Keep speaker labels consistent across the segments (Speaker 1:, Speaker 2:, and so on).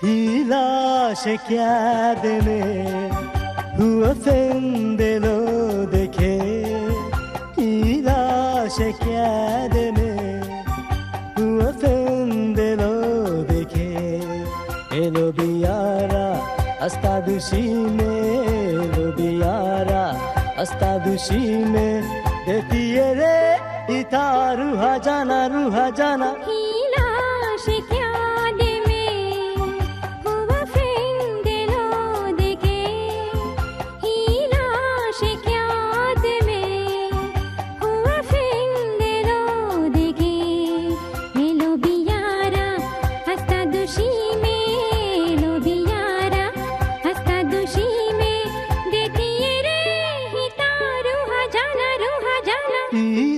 Speaker 1: lasce chiedere offendelo de che lasce chiedere offendelo de che e lo biara asta dushime lo biara asta dushime de tiere itaru hajana
Speaker 2: lasce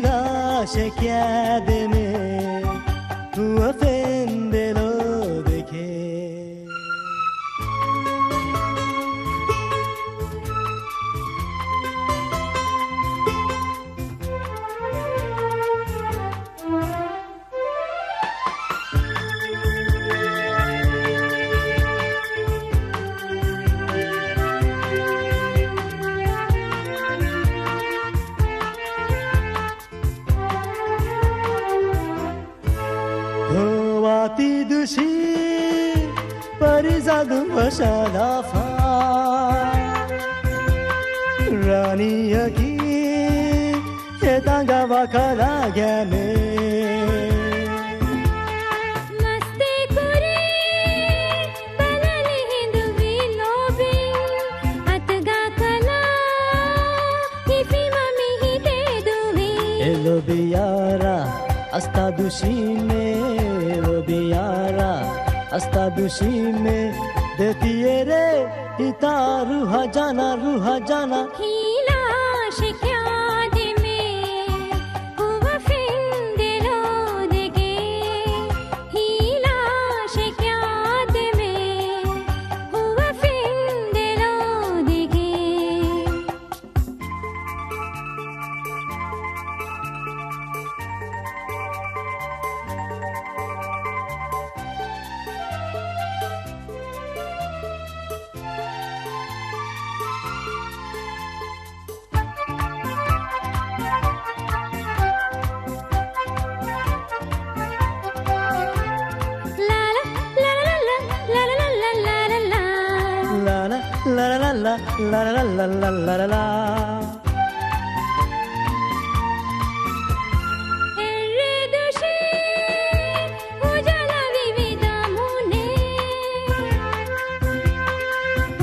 Speaker 1: lasce chiedere offendelo de che Ati dushi parizadu vashalafa Rani aki chetanga vakala gyane
Speaker 2: Masti kure balale hindu vilobi atga kala hifi mami hite duvi
Speaker 1: Elo biara asta dushime lo biara asta dushime de tiere itaru hajana
Speaker 2: lasce chiedere offendelo de che lasce chiedere offendelo de che
Speaker 1: la la la la la la la la la la
Speaker 2: Erredushi ujala vivida mune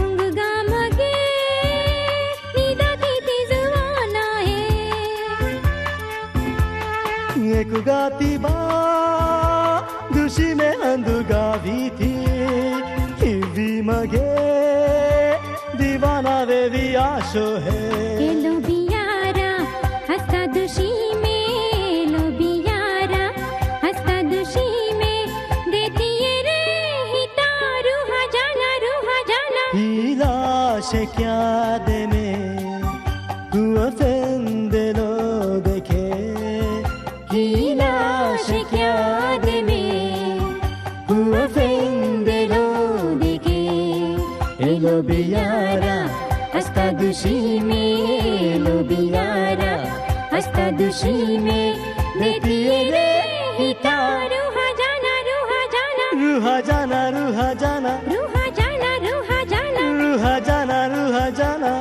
Speaker 2: ungamage nidati zuwana hai
Speaker 1: एक गाती बा दुशी में अंधु Gavi थी हिवी मगे दीवाना देवी आशो है
Speaker 2: लो बियारा हंसता दुशी में लो बियारा हंसता दुशी में देती ये रे हितारू हजाना
Speaker 1: lasce chiedere offendelo de che
Speaker 2: lasce chiedere
Speaker 1: offendelo
Speaker 2: de che
Speaker 1: e lo biara asta dushime lo biara asta dushime de tiere
Speaker 2: हितारू हजाना
Speaker 1: ruha jana
Speaker 2: ruha jana
Speaker 1: ruha jana